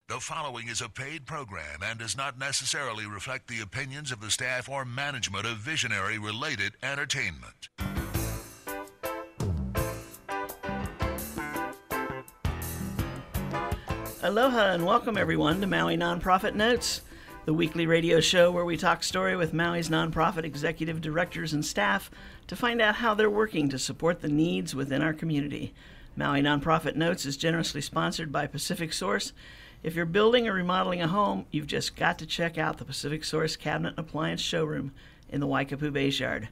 The following is a paid program and does not necessarily reflect the opinions of the staff or management of Visionary Related Entertainment. Aloha and welcome everyone to Maui Nonprofit Notes, the weekly radio show where we talk story with Maui's nonprofit executive directors and staff to find out how they're working to support the needs within our community. Maui Nonprofit Notes is generously sponsored by Pacific Source. If you're building or remodeling a home, you've just got to check out the Pacific Source Cabinet and Appliance Showroom in the Waikapu Base Yard.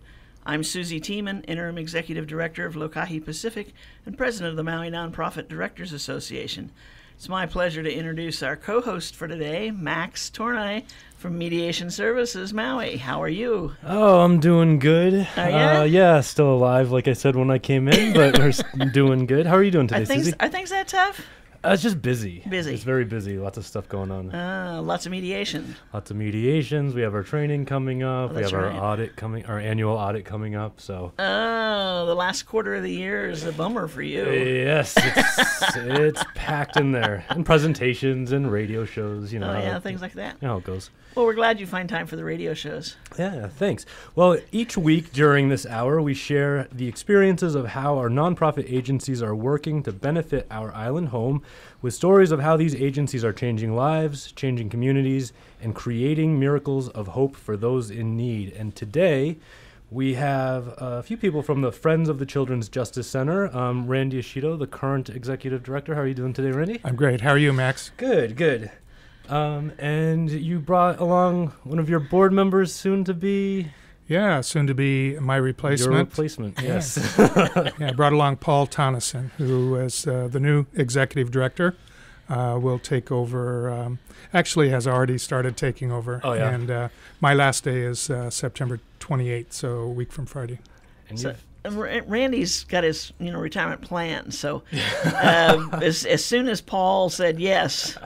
I'm Susie Tiemann, Interim Executive Director of Lokahi Pacific and President of the Maui Nonprofit Directors Association. It's my pleasure to introduce our co-host for today, Max Tornai from Mediation Services Maui. How are you? Oh, I'm doing good. Are ya? Yeah, still alive, like I said when I came in, but we're doing good. How are you doing today, Susie? Are things that tough? It's just busy. Busy. It's very busy. Lots of stuff going on. Lots of mediation. Lots of mediations. We have our training coming up. We that's have our right. audit coming, our annual audit coming up. So Oh, the last quarter of the year is a bummer for you. yes, it's packed in there. And presentations and radio shows. You know. Oh, yeah, things like that. You know how it goes. Well, we're glad you find time for the radio shows. Yeah, thanks. Well, each week during this hour, we share the experiences of how our nonprofit agencies are working to benefit our island home with stories of how these agencies are changing lives, changing communities, and creating miracles of hope for those in need. And today, we have a few people from the Friends of the Children's Justice Center. Randy Ishido, the current executive director. How are you doing today, Randy? I'm great. How are you, Max? Good. And you brought along one of your board members, soon to be Yeah, soon to be my replacement. your replacement. Yeah. Yes. Yeah, I brought along Paul Tonneson, who is the new executive director. Will take over, actually has already started taking over. Oh, yeah. And my last day is September 28th, so a week from Friday. And So, you've- Randy's got his retirement plan. So as soon as Paul said yes,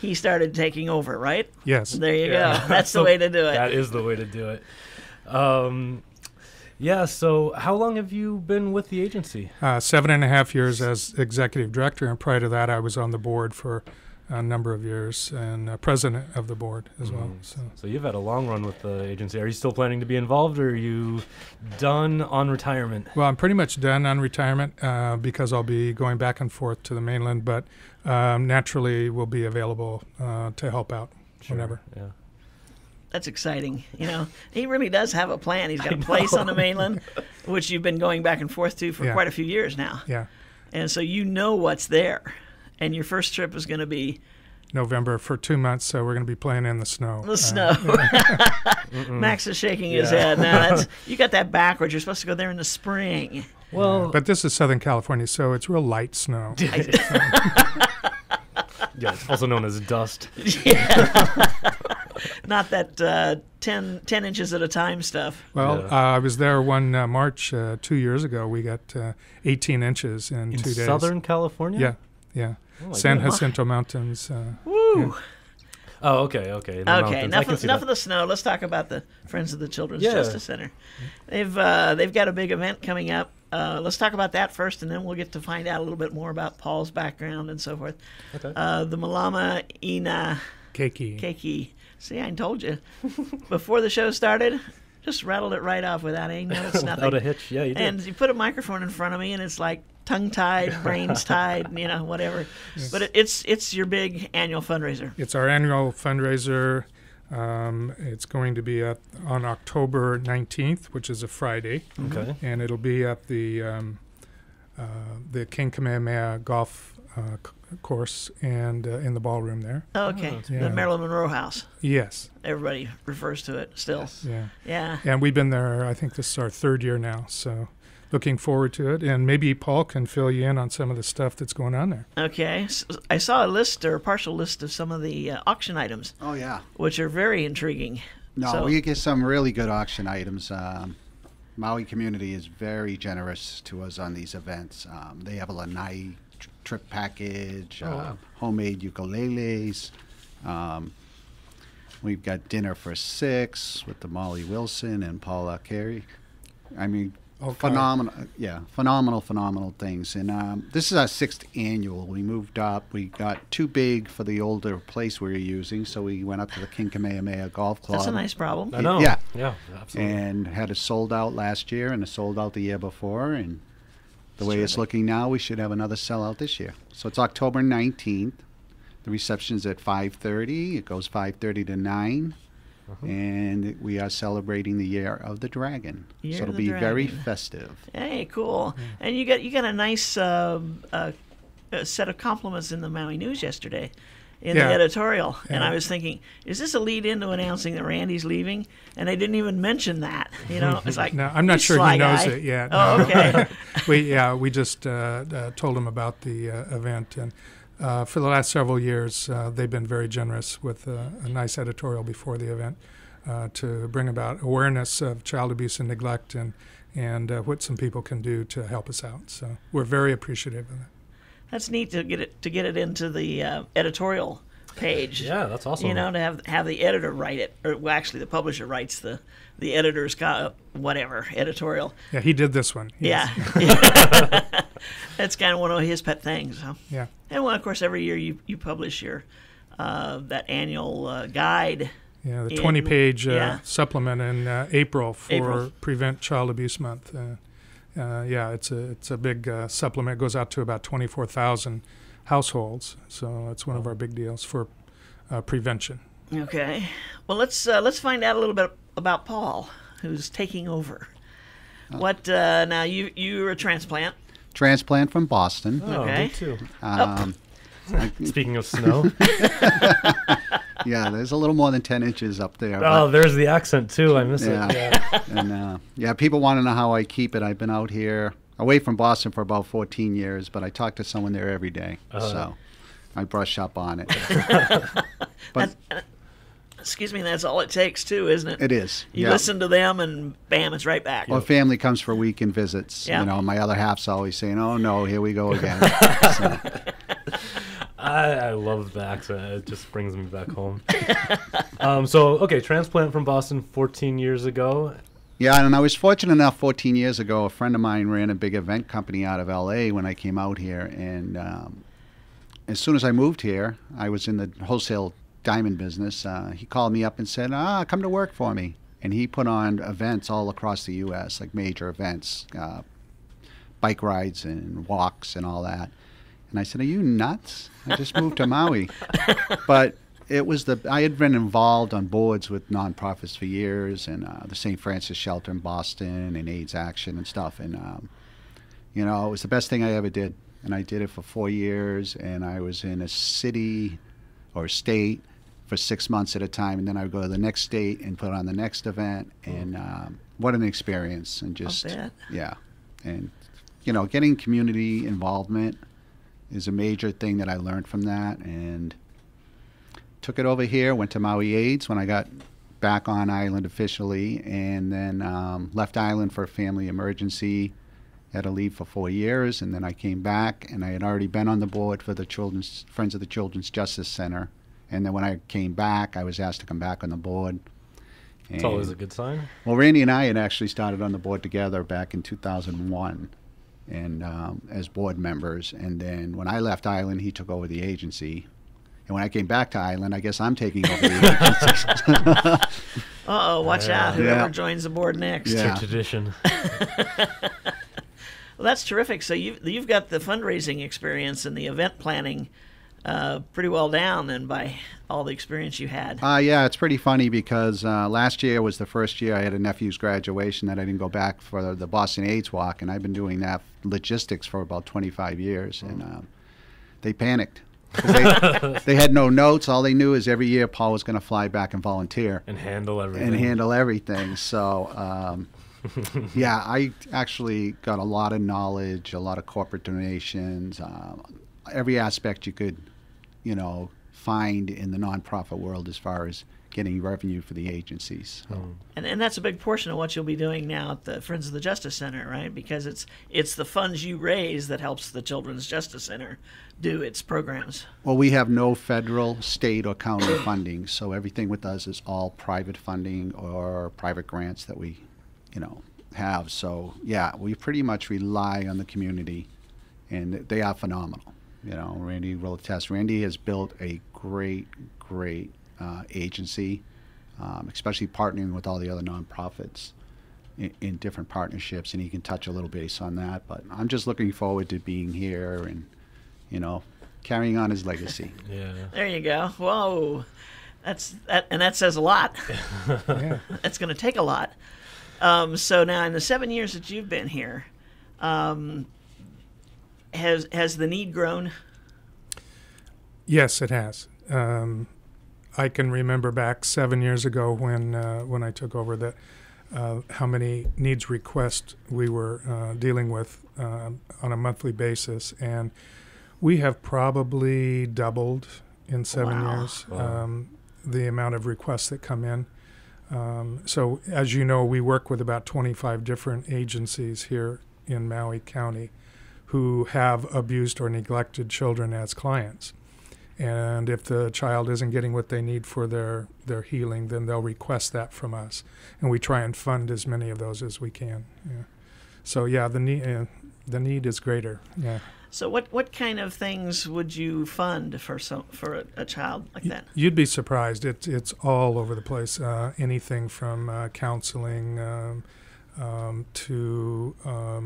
he started taking over, right? Yes. There you Yeah. go. That's the So way to do it. That is the way to do it. Yeah, so how long have you been with the agency? 7.5 years as executive director, and prior to that, I was on the board for a number of years and president of the board as well. So you've had a long run with the agency. Are you still planning to be involved, or are you done on retirement? Well, I'm pretty much done on retirement because I'll be going back and forth to the mainland, but naturally will be available to help out whenever. Yeah. That's exciting. He really does have a plan. He's got a place on the mainland, which you've been going back and forth to for Yeah. quite a few years now. Yeah, And so you know what's there. And your first trip is going to be November for 2 months, so we're going to be playing in the snow. the snow. Max is shaking his Yeah. head. Now, you got that backwards. You're supposed to go there in the spring. Well, But this is Southern California, so it's real light snow. yeah, it's also known as dust. Not that 10 inches at a time stuff. Well, Yeah. I was there one March 2 years ago. We got 18 inches in, In 2 days. Southern California? Yeah. Oh, my San goodness. Jacinto Mountains. Woo! Oh, okay. In the Okay, mountains. I enough can of, see enough that. of the snow. Let's talk about the Friends of the Children's Yeah. Justice Center. They've got a big event coming up. Let's talk about that first, and then we'll get to find out a little bit more about Paul's background and so forth. Okay. The Malama Ina Keiki. Keiki. See, I told you. Before the show started, just rattled it right off without any notes, nothing. Without a hitch. Yeah, you did. And you put a microphone in front of me, and it's like tongue-tied, brains-tied, whatever. But it's your big annual fundraiser. It's our annual fundraiser. It's going to be on October 19th, which is a Friday, Okay. and it'll be at the King Kamehameha golf course and in the ballroom there. Okay, Yeah. the Marilyn Monroe House. Yes. Everybody refers to it still. Yeah. Yeah. And we've been there, I think this is our 3rd year now, so looking forward to it. And maybe Paul can fill you in on some of the stuff that's going on there. Okay. So I saw a list or a partial list of some of the auction items, Oh, yeah. which are very intriguing. No, So- we get some really good auction items. Maui community is very generous to us on these events. They have a lanai trip package, wow. homemade ukuleles. We've got dinner for 6 with the Molly Wilson and Paula Carey. I mean, phenomenal things. And this is our 6th annual. We moved up. We got too big for the older place we were using, so we went up to the King Kamehameha Golf Club. That's a nice problem. I know. Yeah. Yeah, absolutely. And had it sold out last year and it sold out the year before. And the way it's terrific. looking now, we should have another sellout this year. So it's October 19th. The reception's at 5:30. It goes 5:30 to 9. And we are celebrating the Year of the Dragon. Year so of it'll the be very Dragon. festive. Hey, cool. And you got a nice set of compliments in the Maui News yesterday in Yeah. the editorial. And Yeah. I was thinking, is this a lead into announcing that Randy's leaving? And they didn't even mention that. It's like, No, I'm not you sure sly he knows guy. it yet. Oh, No. okay. We just told him about the event, and for the last several years, they've been very generous with a nice editorial before the event to bring about awareness of child abuse and neglect, and what some people can do to help us out. So we're very appreciative of that. That's neat to get it into the editorial page. Yeah, that's awesome. To have the editor write it, or well, actually the publisher writes the editor's whatever editorial. Yeah, he did this one. Yeah, that's kind of one of his pet things. Huh? Yeah. And well, of course, every year you publish your that annual guide. Yeah, the in- 20-page yeah. supplement in April for April. Prevent Child Abuse Month. It's a big supplement. It goes out to about 24,000 households, so it's one of our big deals for prevention. Okay. Well, let's find out a little bit about Paul, who's taking over. What now? You're a transplant. Transplant from Boston. Oh, Okay. me too. Um, Speaking of snow. yeah, there's a little more than 10 inches up there. Oh, there's the accent too. I miss Yeah. it. Yeah. And people want to know how I keep it. I've been out here away from Boston for about 14 years, but I talk to someone there every day, so I brush up on it. But Excuse me. That's all it takes, too, isn't it? it is. You yeah. listen to them, and bam, it's right back. Well, family comes for weekend visits. Yeah. My other half's always saying, "Oh no, here we go again." So, I love the accent. It just brings me back home. Transplant from Boston 14 years ago. yeah, and I was fortunate enough 14 years ago, a friend of mine ran a big event company out of LA when I came out here. And as soon as I moved here, I was in the wholesale diamond business. He called me up and said, come to work for me. And he put on events all across the U.S., like major events, bike rides and walks and all that. And I said, are you nuts? I just moved to Maui. But it was I had been involved on boards with nonprofits for years, and the St. Francis Shelter in Boston and AIDS Action and stuff. And, it was the best thing I ever did. And I did it for 4 years, and I was in a city or state for 6 months at a time, and then I would go to the next state and put on the next event. And what an experience. And just, bet. yeah. And, getting community involvement is a major thing that I learned from that, and took it over here, went to Maui AIDS when I got back on island officially, and then left island for a family emergency, had to leave for 4 years, and then I came back, and I had already been on the board for the Friends of the Children's Justice Center, and then when I came back, I was asked to come back on the board. It's always a good sign. Well, Randy and I had actually started on the board together back in 2001, and as board members. And then when I left Island, he took over the agency. And when I came back to Island, I guess I'm taking over the agency. Uh-oh, watch out. Whoever Yeah. joins the board next. Yeah. It's a tradition. Well, that's terrific. So you've got the fundraising experience and the event planning pretty well down then by all the experience you had. Yeah, it's pretty funny because last year was the first year I had a nephew's graduation that I didn't go back for the Boston AIDS Walk, and I've been doing that logistics for about 25 years, and they panicked. 'Cause they had no notes. All they knew is every year Paul was going to fly back and volunteer. And handle everything. So, yeah, I actually got a lot of knowledge, a lot of corporate donations, every aspect you could, find in the nonprofit world as far as getting revenue for the agencies. So, And that's a big portion of what you'll be doing now at the Friends of the Justice Center, right? Because it's the funds you raise that helps the Children's Justice Center do its programs. well, we have no federal, state, or county funding, so everything with us is all private funding or private grants that we, have. So yeah, we pretty much rely on the community, and they are phenomenal. You know, Randy will attest. Randy has built a great agency, especially partnering with all the other nonprofits in different partnerships, and he can touch a little base on that. But I'm just looking forward to being here and, you know, carrying on his legacy. Yeah. There you go. Whoa. And that says a lot. Yeah. It's going to take a lot. So now, in the 7 years that you've been here, has the need grown? Yes, it has. I can remember back 7 years ago when I took over that how many needs requests we were dealing with on a monthly basis, and we have probably doubled in 7 Wow. years Wow. the amount of requests that come in. So as you know, we work with about 25 different agencies here in Maui County who have abused or neglected children as clients. And if the child isn't getting what they need for their healing, then they'll request that from us. And we try and fund as many of those as we can. Yeah. So yeah, the need is greater. Yeah. So what kind of things would you fund for a child like that? You'd be surprised. It's all over the place. Anything from counseling to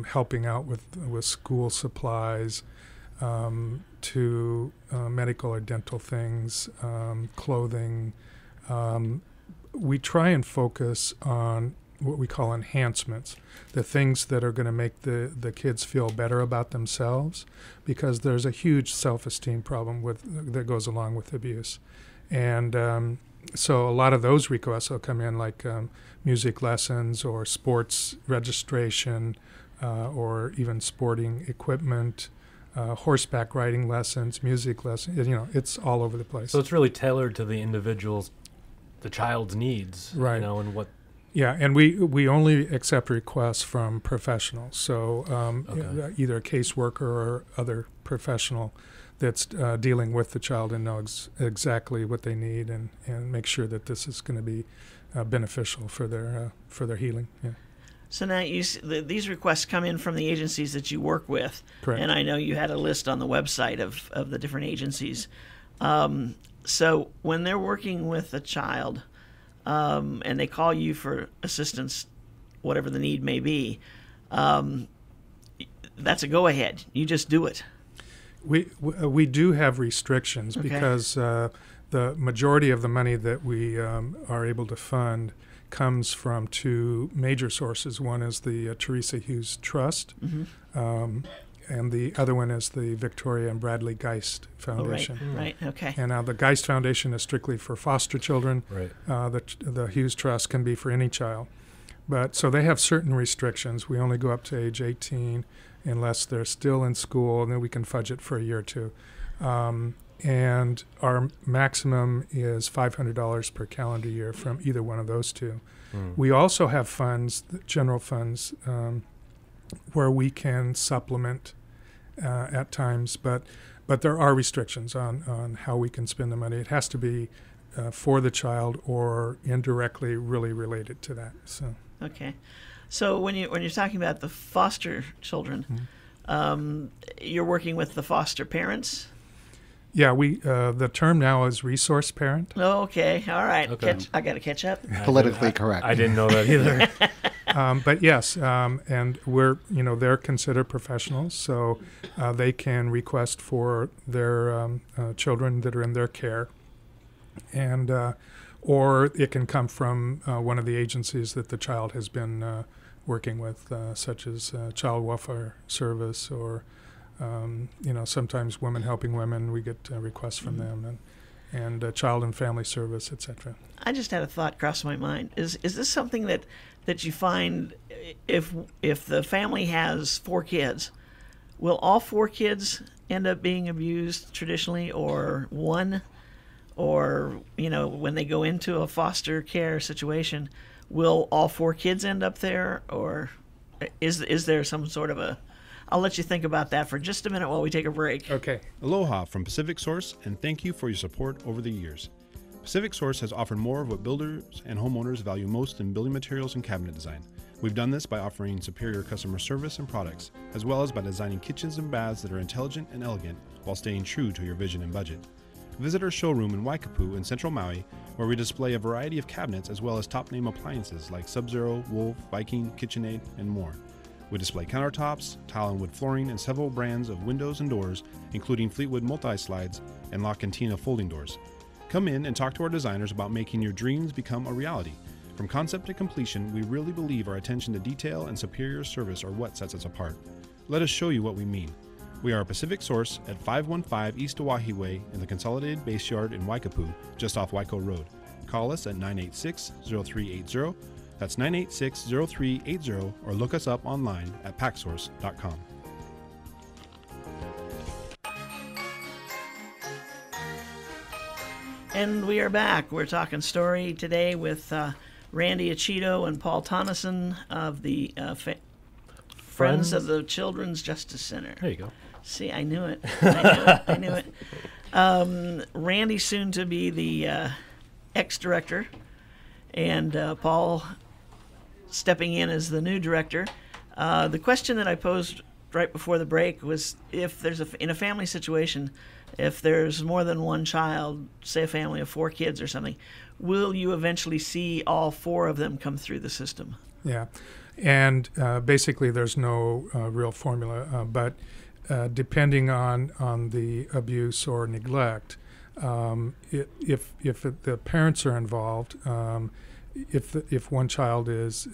helping out with school supplies, to medical or dental things, clothing. We try and focus on what we call enhancements, the things that are going to make the kids feel better about themselves, because there's a huge self-esteem problem that goes along with abuse. And so a lot of those requests will come in, like music lessons or sports registration, or even sporting equipment, horseback riding lessons, music lessons. You know, it's all over the place. So it's really tailored to the individual's, the child's needs, Right. You know, and what. Yeah, and we only accept requests from professionals. So Okay. either a caseworker or other professional that's dealing with the child and knows exactly what they need and make sure that this is going to be beneficial for their healing. Yeah. So now these requests come in from the agencies that you work with. Correct. And I know you had a list on the website of the different agencies. So when they're working with a child, and they call you for assistance, whatever the need may be, that's a go-ahead. You just do it. We do have restrictions Okay. because the majority of the money that we are able to fund comes from two major sources. One is the Teresa Hughes Trust, and the other one is the Victoria and Bradley Geist Foundation. Oh, right, okay. And now the Geist Foundation is strictly for foster children. Right. The Hughes Trust can be for any child. But so they have certain restrictions. We only go up to age 18 unless they're still in school, and then we can fudge it for a year or two. And our maximum is $500 per calendar year from either one of those two. We also have funds, general funds, where we can supplement at times, but there are restrictions on how we can spend the money. It has to be for the child or indirectly really related to that. So Okay. So when you're talking about the foster children, you're working with the foster parents? yeah, we the term now is resource parent. Oh, okay. All right. Okay. I got to catch up. Politically correct. I didn't know that either. But yes, and they're considered professionals, so they can request for their children that are in their care, and or it can come from one of the agencies that the child has been working with, such as Child Welfare Service, or sometimes Women Helping Women. We get requests from them, and Child and Family Service, etc. I just had a thought cross my mind. Is this something that you find if the family has 4 kids, will all 4 kids end up being abused traditionally, or one? Or, when they go into a foster care situation, will all 4 kids end up there? Or is there some sort of a... I'll let you think about that for just a minute while we take a break. Okay. Aloha from Pacific Source, and thank you for your support over the years. Pacific Source has offered more of what builders and homeowners value most in building materials and cabinet design. We've done this by offering superior customer service and products, as well as by designing kitchens and baths that are intelligent and elegant while staying true to your vision and budget. Visit our showroom in Waikapu in Central Maui, where we display a variety of cabinets as well as top-name appliances like Sub-Zero, Wolf, Viking, KitchenAid, and more. We display countertops, tile and wood flooring, and several brands of windows and doors, including Fleetwood multi-slides and La Cantina folding doors. Come in and talk to our designers about making your dreams become a reality. From concept to completion, we really believe our attention to detail and superior service are what sets us apart. Let us show you what we mean. We are a Pacific Source at 515 East Oahe Way in the Consolidated Base Yard in Waikapu, just off Waiko Road. Call us at 986-0380. That's 986-0380, or look us up online at packsource.com. And we are back. We're talking story today with Randy Aceto and Paul Tonneson of the Friends of the Children's Justice Center. There you go. See, I knew it. I knew it. Randy, soon to be the ex-director, and Paul stepping in as the new director. The question that I posed right before the break was, if there's in a family situation, if there's more than one child, say a family of 4 kids or something, will you eventually see all 4 of them come through the system? Yeah, and basically there's no real formula, but depending on the abuse or neglect, if the parents are involved, if one child is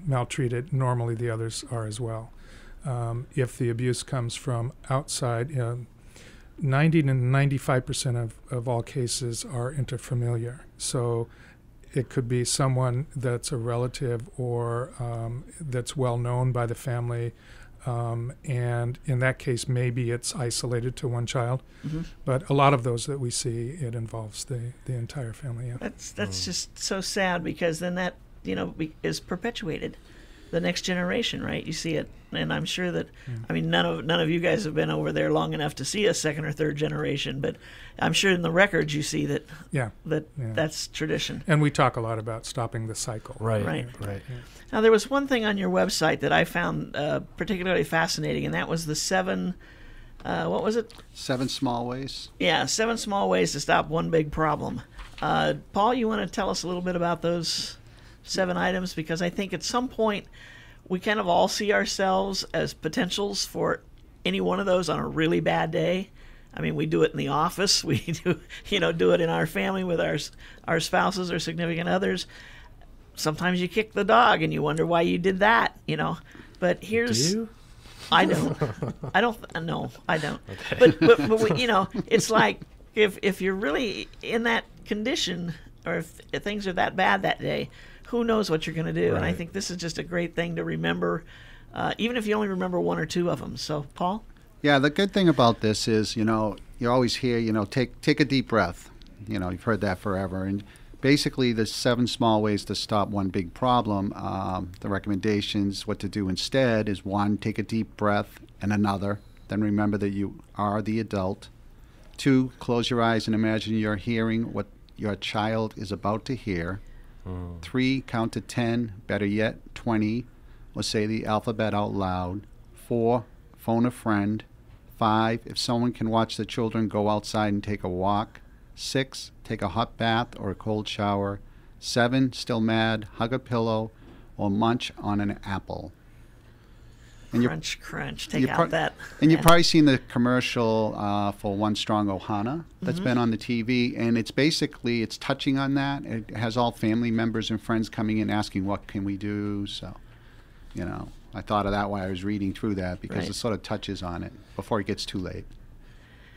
maltreated, normally the others are as well. If the abuse comes from outside, 90 to 95% of all cases are interfamiliar. So it could be someone that's a relative or that's well known by the family, and in that case maybe it's isolated to one child. Mm-hmm. But a lot of those that we see, it involves the entire family. Yeah. That's just so sad, because then that is perpetuated. The next generation, right? You see it, and I'm sure that I mean none of you guys have been over there long enough to see a second or third generation, but I'm sure in the records you see that that's tradition. And we talk a lot about stopping the cycle. Right. Yeah. Now there was one thing on your website that I found particularly fascinating, and that was the 7. What was it? 7 small ways. Yeah, 7 small ways to stop one big problem. Paul, you want to tell us a little bit about those 7 items, because I think at some point we kind of all see ourselves as potentials for any one of those on a really bad day. I mean, we do it in the office, we do it in our family with our spouses or significant others. Sometimes you kick the dog and you wonder why you did that, But here's Do you? I don't. No, I don't. Okay. But it's like if you're really in that condition, or if things are that bad that day, who knows what you're going to do? Right. And I think this is just a great thing to remember, even if you only remember 1 or 2 of them. So, Paul? Yeah, the good thing about this is, you always hear, take a deep breath. You've heard that forever. And basically, there's 7 small ways to stop one big problem. The recommendations, what to do instead is 1, take a deep breath, and another. Then remember that you are the adult. 2, close your eyes and imagine you're hearing what your child is about to hear. 3, count to 10, better yet, 20, or say the alphabet out loud. 4, phone a friend. 5, if someone can watch the children, go outside and take a walk. 6, take a hot bath or a cold shower. 7, still mad, hug a pillow or munch on an apple. And crunch, take out that. And you've probably seen the commercial for One Strong Ohana that's been on the TV, and it's touching on that. It has all family members and friends coming in asking, what can we do? So, I thought of that while I was reading through that, because it sort of touches on it before it gets too late.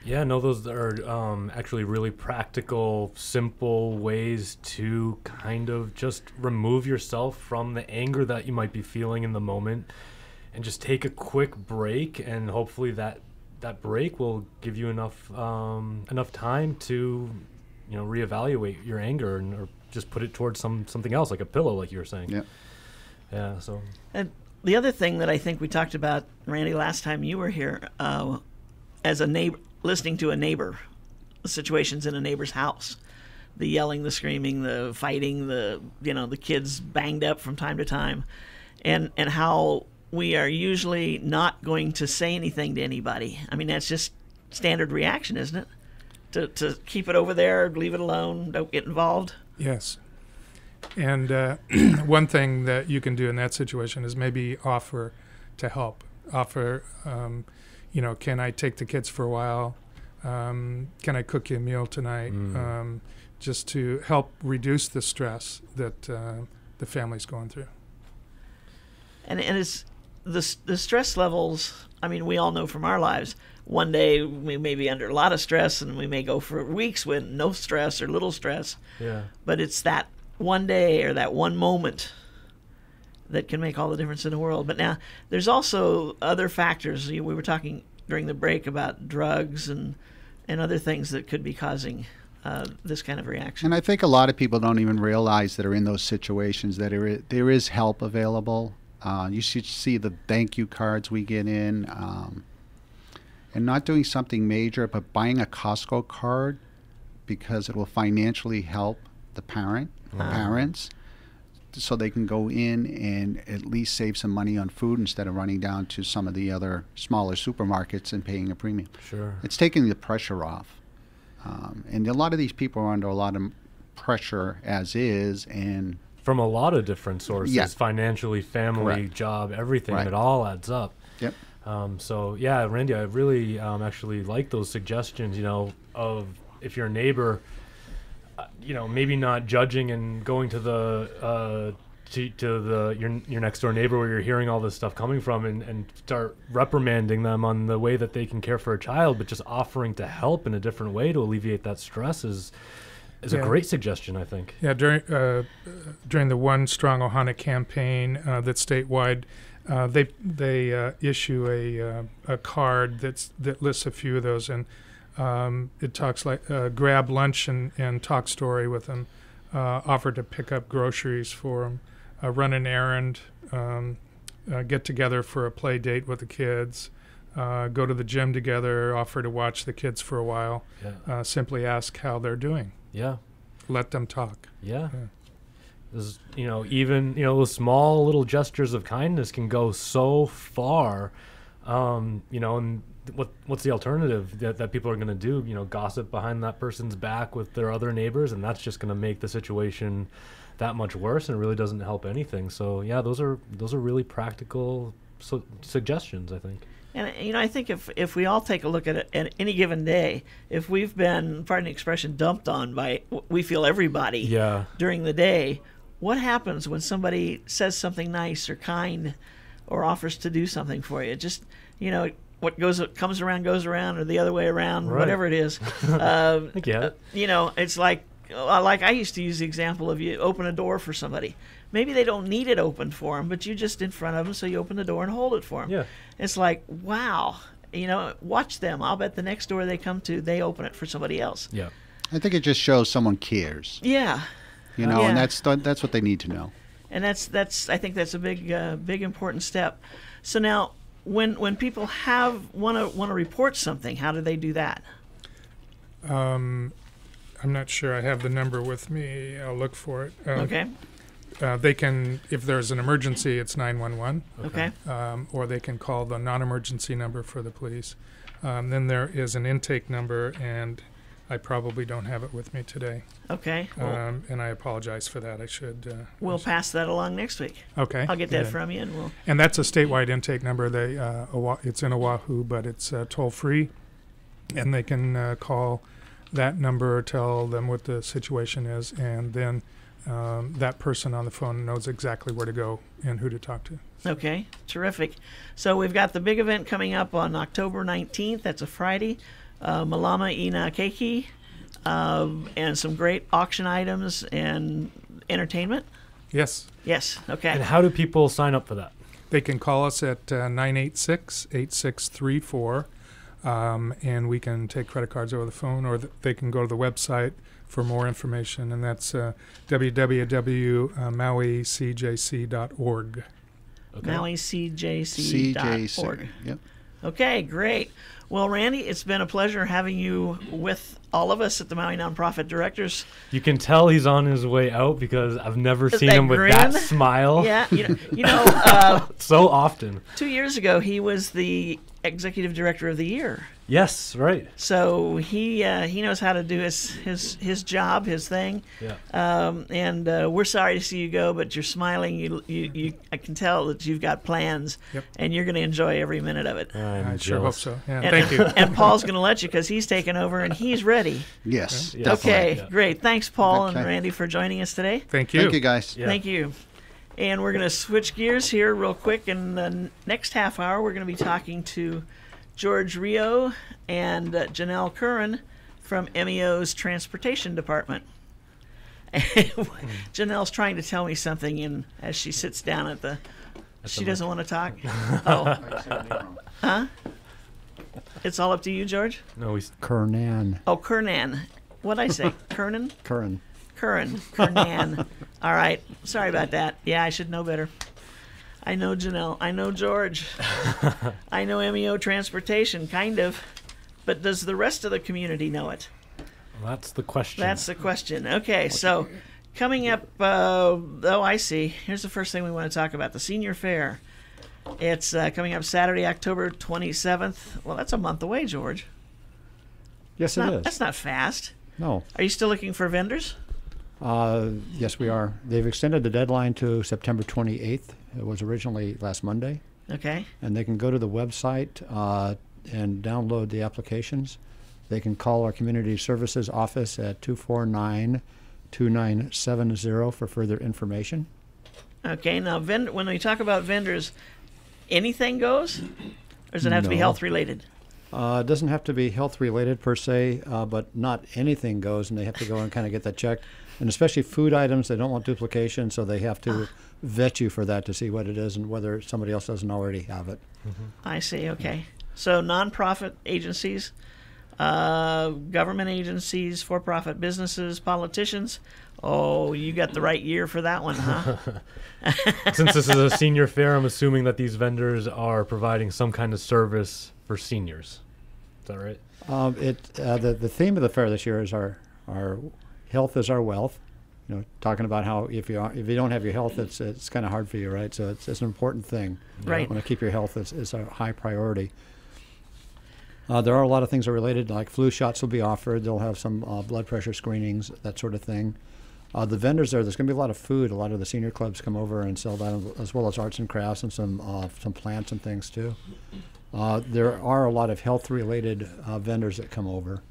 Yeah, no, those are actually really practical, simple ways to kind of just remove yourself from the anger that you might be feeling in the moment, and just take a quick break, and hopefully that break will give you enough time to reevaluate your anger, or just put it towards something else, like a pillow, like you were saying. Yeah. So. And the other thing that I think we talked about, Randy, last time you were here, as a neighbor, listening to a neighbor, situations in a neighbor's house, the yelling, the screaming, the fighting, the kids banged up from time to time. and how we are usually not going to say anything to anybody. I mean, that's just standard reaction, isn't it? To keep it over there, leave it alone, don't get involved. Yes. And one thing that you can do in that situation is maybe offer to help. Offer, can I take the kids for a while? Can I cook you a meal tonight? Just to help reduce the stress that the family's going through. And it's the stress levels, I mean, we all know from our lives, one day we may be under a lot of stress and we may go for weeks with no stress or little stress. Yeah. But it's that one day or that one moment that can make all the difference in the world. But now there's also other factors. We were talking during the break about drugs and other things that could be causing this kind of reaction. And I think a lot of people don't even realize that are in those situations that there is help available. You should see the thank you cards we get in, and not doing something major, but buying a Costco card because it will financially help the parents, so they can go in and at least save some money on food instead of running down to some of the other smaller supermarkets and paying a premium. Sure. It's taking the pressure off. And a lot of these people are under a lot of pressure as is, and from a lot of different sources, Yeah. financially, family, Correct. job, everything. Right. It all adds up. Yep. So yeah, Randy, I really actually like those suggestions, of if your neighbor, maybe not judging and going to the your next door neighbor where you're hearing all this stuff coming from and start reprimanding them on the way that they can care for a child, but just offering to help in a different way to alleviate that stress is a great suggestion, I think. Yeah, during the One Strong Ohana campaign that's statewide, they issue a card that lists a few of those, and it talks like grab lunch and talk story with them, offer to pick up groceries for them, run an errand, get together for a play date with the kids, go to the gym together, offer to watch the kids for a while, simply ask how they're doing. Yeah. Let them talk. Yeah. There's, even, those small little gestures of kindness can go so far, and what's the alternative that people are going to do? Gossip behind that person's back with their other neighbors, and that's just going to make the situation that much worse, and it really doesn't help anything. So yeah, those are really practical suggestions, I think. And I think if we all take a look at it at any given day, if we've been, pardon the expression, dumped on by, we feel, everybody during the day, what happens when somebody says something nice or kind or offers to do something for you? Just, what comes around goes around, or the other way around, right. Whatever it is. I get it. It's like I used to use the example of you open a door for somebody. Maybe they don't need it opened for them, but you're just in front of them, so you open the door and hold it for them. Yeah. It's like, wow, watch them. I'll bet the next door they come to, they open it for somebody else. Yeah. I think it just shows someone cares. Yeah. And that's what they need to know. And I think that's a big important step. So now, when people want to report something, how do they do that? I'm not sure I have the number with me. I'll look for it. Okay. They can, if there's an emergency, it's 911. Okay. Or they can call the non-emergency number for the police. Then there is an intake number, and I probably don't have it with me today. Okay. Well, and I apologize for that. I should. We'll pass that along next week. Okay. I'll get that from you, and we'll. And that's a statewide intake number. It's in Oahu, but it's toll free, and they can call that number, tell them what the situation is, and then that person on the phone knows exactly where to go and who to talk to. Okay, terrific. So we've got the big event coming up on October 19th. That's a Friday. Malama Ina Keiki, and some great auction items and entertainment. Yes. Yes, okay. And how do people sign up for that? They can call us at 986-8634, and we can take credit cards over the phone, or they can go to the website for more information, and that's www.mauicjc.org. Okay. MauiCJC.org. Yep. Okay, great. Well, Randy, it's been a pleasure having you with all of us at the Maui Nonprofit Directors. You can tell he's on his way out because I've never seen that him with grin? that smile Yeah, you know, so often. 2 years ago he was the Executive Director of the Year. Yes, right. So he knows how to do his job, his thing. Yeah. And we're sorry to see you go, but you're smiling. You I can tell that you've got plans, Yep. and you're going to enjoy every minute of it. I'm I sure hope jealous. so. Yeah, And, thank you. And Paul's going to let you because he's taken over and he's ready. Yes, Yeah. definitely. Okay, Yeah. great. Thanks, Paul and Okay. Randy, for joining us today. Thank you. Thank you, guys. Yeah. Thank you. And we're going to switch gears here real quick. In the next half hour, we're going to be talking to George Rio and Janelle Curran from MEO's Transportation Department. Janelle's trying to tell me something as she sits down at the... She doesn't want to talk? Oh. Huh? It's all up to you, George? No, he's Kernan. Oh, Kernan. What'd I say? Kernan? Curran. Kernan. All right. Sorry about that. Yeah, I should know better. I know Janelle. I know George. I know MEO Transportation, kind of. But does the rest of the community know it? well, that's the question. That's the question. Okay, so coming up, oh, I see. Here's the first thing we want to talk about, the Senior Fair. It's coming up Saturday, October 27th. Well, that's a month away, George. Yes, it is. That's not fast. No. Are you still looking for vendors? Yes, we are. They've extended the deadline to September 28th. It was originally last Monday. Okay. And they can go to the website and download the applications. They can call our community services office at 249-2970 for further information. Okay, now when we talk about vendors, anything goes? Or does it have to be No. health related? It doesn't have to be health related per se, but not anything goes, and they have to go and kind of get that checked. And especially food items, they don't want duplication, so they have to vet you for that to see what it is and whether somebody else doesn't already have it. I see, okay. So nonprofit agencies, government agencies, for-profit businesses, politicians. Oh, you got the right year for that one, huh? Since this is a senior fair, I'm assuming that these vendors are providing some kind of service for seniors. Is that right? The theme of the fair this year is our health is our wealth. You know, talking about how if you don't have your health, it's kind of hard for you, right? So it's an important thing. Right. You want to keep your health is a high priority. There are a lot of things that are related, like flu shots will be offered. They'll have some blood pressure screenings, that sort of thing. The vendors there's going to be a lot of food. A lot of the senior clubs come over and sell that, as well as arts and crafts and some plants and things too. There are a lot of health-related vendors that come over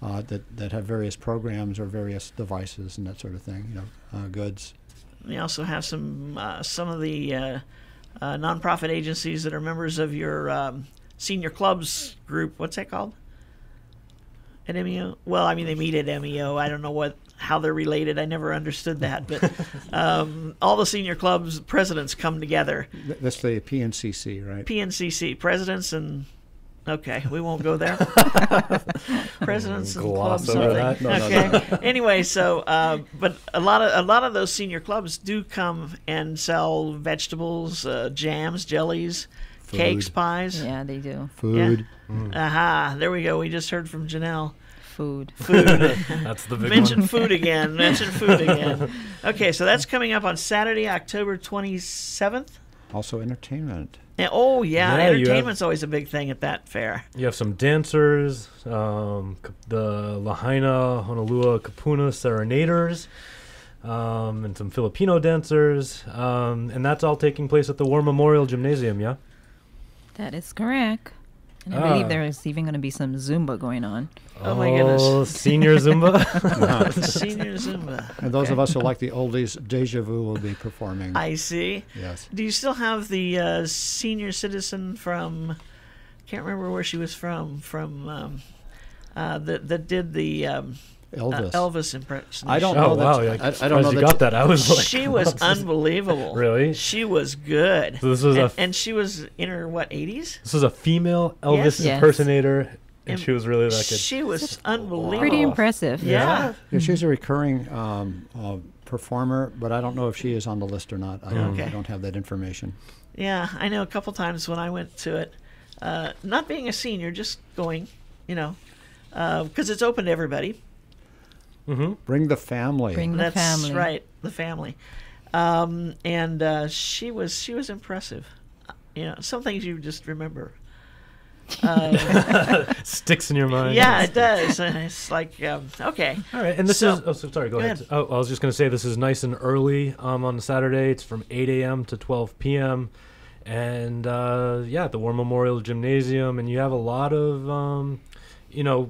that have various programs or various devices and that sort of thing. You know, goods. We also have some of the nonprofit agencies that are members of your senior clubs group. What's that called? At MEO? Well, I mean, they meet at MEO. I don't know how they're related. I never understood that. But all the senior clubs presidents come together. That's the PNCC, right? PNCC, presidents and... Okay, we won't go there. Presidents and Gloss clubs, over something. that. Okay. Anyway, so but a lot of those senior clubs do come and sell vegetables, jams, jellies, cakes, pies. Yeah, they do. Food. Aha! There we go. We just heard from Janelle. Food. Food. That's the big Mention one. food again. Mention food again. Okay, so that's coming up on Saturday, October 27th. Also entertainment. And, oh yeah, Yeah, you have- entertainment's always a big thing at that fair. You have some dancers, the Lahaina Honolua Kapuna Serenaders, and some Filipino dancers, and that's all taking place at the War Memorial Gymnasium, yeah? That is correct. And I believe there is even going to be some Zumba going on. Oh, my goodness. Senior Zumba? Senior Zumba. And those of us who like the oldies, Deja Vu will be performing. I see. Yes. Do you still have the senior citizen from? Can't remember where she was from. That did the Elvis. Elvis impersonation. I don't Oh, know wow. that. Yeah, I don't know you that got that. I was like, She was unbelievable. Really? She was good. So this was and she was in her 80s. This was a female Elvis Yes. impersonator, and And she was really that good. She was unbelievable. Pretty impressive. Yeah. Yeah, she's a recurring performer, but I don't know if she is on the list or not. I Okay. don't have that information. Yeah, I know a couple times when I went to it, not being a senior, just going, because it's open to everybody. Bring the family. Bring the That's family. right, the family. And she was impressive. Some things you just remember. Sticks in your mind. Yeah, it does. And it's like, okay. All right, and this So- is. Oh, so sorry. Go ahead. ahead. Oh, I was just going to say this is nice and early on Saturday. It's from 8 a.m. to 12 p.m. And at the War Memorial Gymnasium, and you have a lot of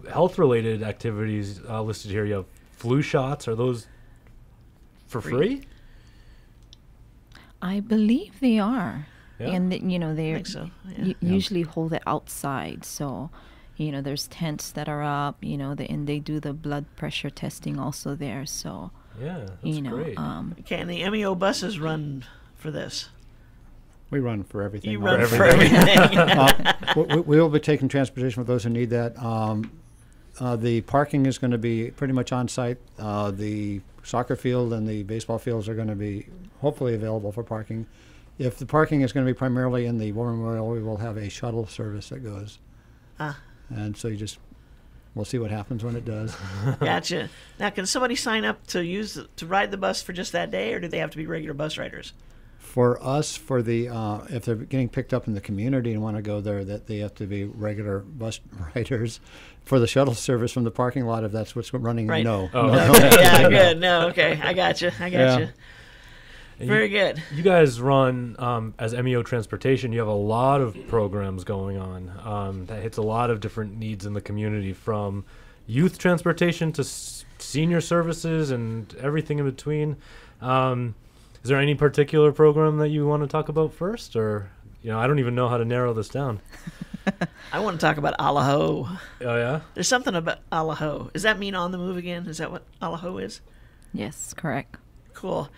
health-related activities listed here. You have flu shots. Are those for free? I believe they are. Yeah. And, I they think so. Yeah. usually hold it outside. So, there's tents that are up, and they do the blood pressure testing also there. So, Yeah, that's great. Okay, and the MEO buses run for this. We run for everything. You all run the for time. everything. We will be taking transportation for those who need that. The parking is going to be pretty much on site. The soccer field and the baseball fields are going to be hopefully available for parking. If the parking is going to be primarily in the War Memorial, we will have a shuttle service that goes. And so we'll see what happens when it does. Gotcha. Now, can somebody sign up to ride the bus for just that day, or do they have to be regular bus riders? For us, if they're getting picked up in the community and want to go there, that they have to be regular bus riders. For the shuttle service from the parking lot, if that's what's running, Right. no. Oh. No. Okay, yeah, good. No, okay. I gotcha. Yeah. Very good. You guys run, as MEO Transportation, you have a lot of programs going on that hits a lot of different needs in the community, from youth transportation to senior services and everything in between. Is there any particular program that you want to talk about first? Or, I don't even know how to narrow this down. I want to talk about Allaho. Oh, yeah? There's something about Allaho. Does that mean on the move again? Is that what Allaho is? Yes, correct. Cool.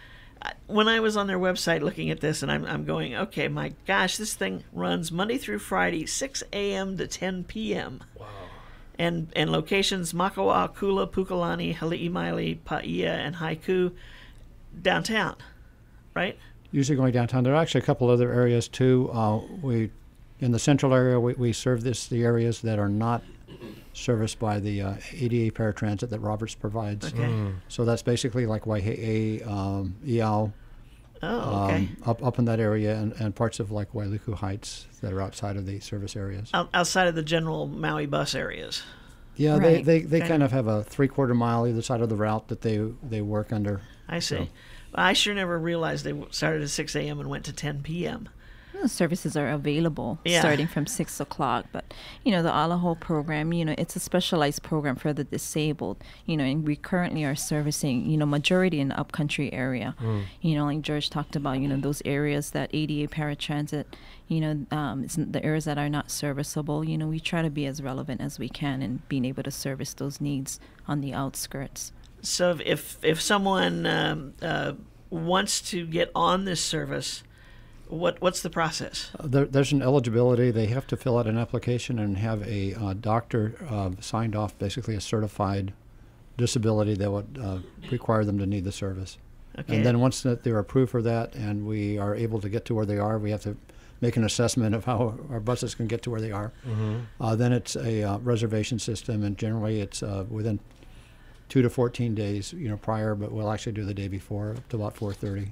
When I was on their website looking at this, and I'm going, okay, my gosh, this thing runs Monday through Friday, 6 a.m. to 10 p.m. Wow. And locations, Makawa, Kula, Pukalani, Hali'imile, Paia, and Haiku, downtown, right? Usually going downtown. There are actually a couple other areas too. In the central area, we serve the areas that are not serviced by the ADA paratransit that Roberts provides. Okay. So that's basically like Waihe'e, Iao, Oh, okay. up in that area, and parts of like Wailuku Heights that are outside of the service areas. Outside of the general Maui bus areas. Yeah, Right. they Okay. kind of have a 3/4 mile either side of the route that they work under. I see. So- Well, I sure never realized they started at 6 a.m. and went to 10 p.m. The services are available Yeah. starting from 6 o'clock. But, the Allaho program, it's a specialized program for the disabled, and we currently are servicing, majority in the upcountry area. Like George talked about, those areas that ADA paratransit, it's the areas that are not serviceable. We try to be as relevant as we can in being able to service those needs on the outskirts. So if someone wants to get on this service, what's the process? There's an eligibility. They have to fill out an application and have a doctor signed off, basically a certified disability that would require them to need the service. Okay. And then once that they're approved for that and we are able to get to where they are, we have to make an assessment of how our buses can get to where they are. Then it's a reservation system, and generally it's within 2 to 14 days, prior, but we'll actually do the day before, up to about 4:30,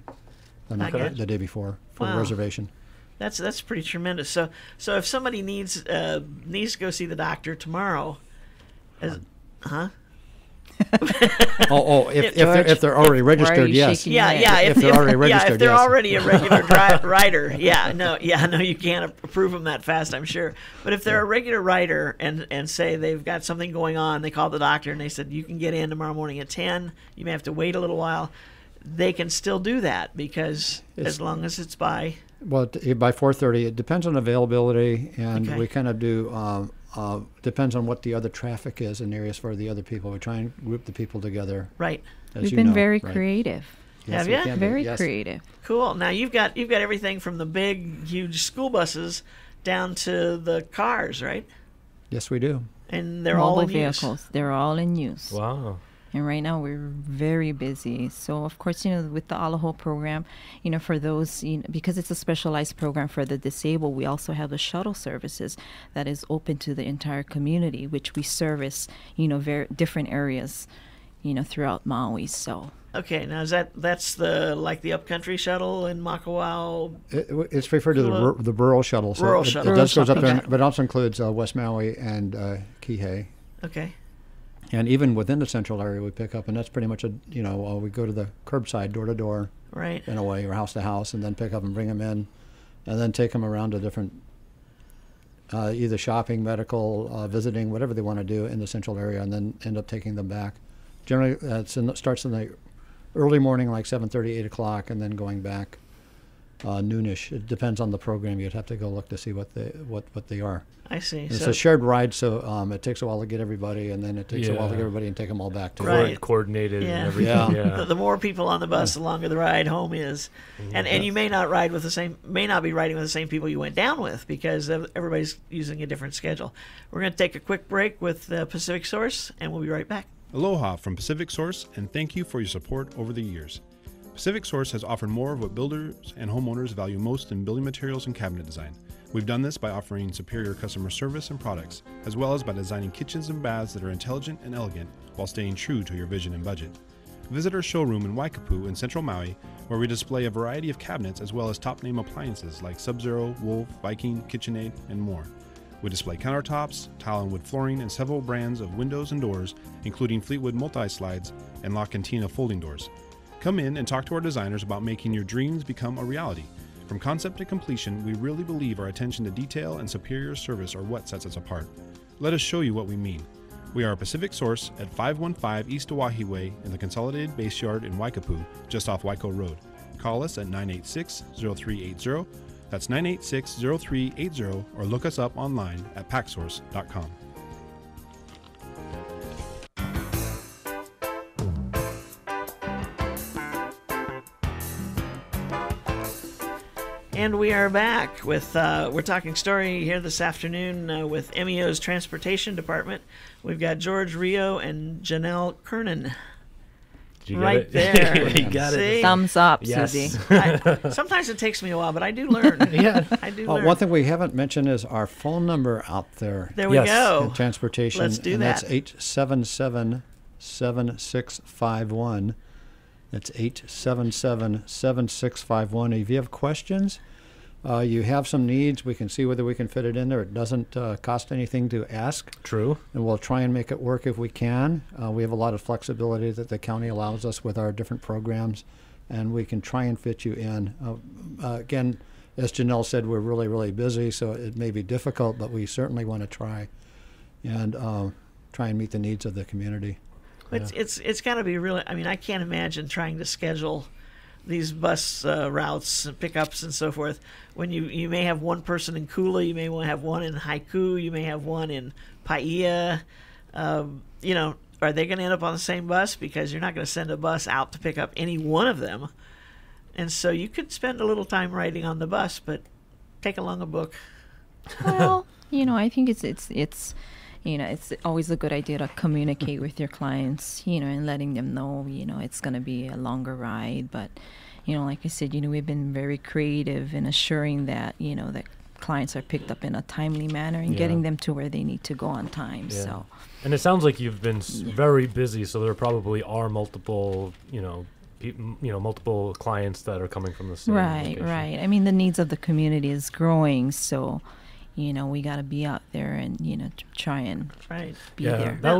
Okay. the day before for the Wow. reservation. That's pretty tremendous. So if somebody needs to go see the doctor tomorrow, huh? If they're already registered, Why are you yes. shaking Yeah, your yeah. head? If they're already if registered, they're yes. already a regular rider, no, you can't approve them that fast, I'm sure. But if they're a regular rider and say they've got something going on, they call the doctor and they said you can get in tomorrow morning at 10. You may have to wait a little while. They can still do that because as long as it's by. Well, by 4:30, it depends on availability, and Okay. we kind of do. Depends on what the other traffic is in areas for the other people. We try and group the people together. Right. As We've you been know, very right? creative. Yes, Have we ya? can be, Very yes. creative. Cool. Now you've got everything from the big, huge school buses down to the cars, right? Yes, we do. And they're all Mobile in use. vehicles. They're all in use. Wow. And right now we're very busy. So of course, with the Alaho program, for those, because it's a specialized program for the disabled, we also have the shuttle services that is open to the entire community, which we service, very different areas, throughout Maui. So. Okay, now that's the upcountry shuttle in Makawao? It's referred to the rural shuttle. So rural it shuttle. It does goes up there, Okay. but it also includes West Maui and Kihei. Okay. And even within the central area, we pick up, and that's pretty much we go to the curbside, door to door, Right. in a way, or house to house, and then pick up and bring them in, and then take them around to different, either shopping, medical, visiting, whatever they want to do in the central area, and then end up taking them back. Generally, it starts in the early morning, like 7:30, 8 o'clock, and then going back noonish. It depends on the program. You'd have to go look to see what they are. I see. And it's So a shared ride, so it takes a while to get everybody, and then it takes a while to Yeah. get everybody and take them all back to Right. Coordinated Yeah. and everything. Yeah. the more people on the bus, the longer the ride home is, and you may not be riding with the same people you went down with, because everybody's using a different schedule. We're going to take a quick break with Pacific Source, and we'll be right back. Aloha from Pacific Source, and thank you for your support over the years. Pacific Source has offered more of what builders and homeowners value most in building materials and cabinet design. We've done this by offering superior customer service and products, as well as by designing kitchens and baths that are intelligent and elegant while staying true to your vision and budget. Visit our showroom in Waikapu in central Maui, where we display a variety of cabinets as well as top-name appliances like Sub-Zero, Wolf, Viking, KitchenAid, and more. We display countertops, tile and wood flooring, and several brands of windows and doors, including Fleetwood multi-slides and La Cantina folding doors. Come in and talk to our designers about making your dreams become a reality. From concept to completion, we really believe our attention to detail and superior service are what sets us apart. Let us show you what we mean. We are a Pacific Source at 515 East Oahe Way in the Consolidated Base Yard in Waikapu, just off Waiko Road. Call us at 986-0380. That's 986-0380, or look us up online at packsource.com. And we are back with, we're talking story here this afternoon with MEO's Transportation Department. We've got George Rio and Janelle Kernan. Did you get Right it? there. You got See? it. Thumbs up, Yes. Susie. Sometimes it takes me a while, but I do learn. Yeah. I do learn. One thing we haven't mentioned is our phone number out there. There we Yes. go. In transportation. Let's do and that. That's 877-7651. That's 877-7651. If you have questions, you have some needs, we can see whether we can fit it in there. It doesn't cost anything to ask, True. and we'll try and make it work if we can. We have a lot of flexibility that the county allows us with our different programs, and we can try and fit you in. Again, as Janelle said, we're really, really busy, so it may be difficult, but we certainly want to try and try and meet the needs of the community. It's got to be really. I mean, I can't imagine trying to schedule these bus routes and pickups and so forth when you may have one person in Kula, you may want to have one in Haiku, you may have one in Paia. Are they going to end up on the same bus? Because you're not going to send a bus out to pick up any one of them, and so you could spend a little time riding on the bus, but take along a book. Well, I think it's always a good idea to communicate with your clients, and letting them know, it's going to be a longer ride. But, like I said, we've been very creative in assuring that, that clients are picked up in a timely manner and getting them to where they need to go on time. Yeah. So, And it sounds like you've been very busy, so there probably are multiple, multiple clients that are coming from the same location. right. I mean, the needs of the community is growing, so we got to be out there and try and Right. be Yeah, there. that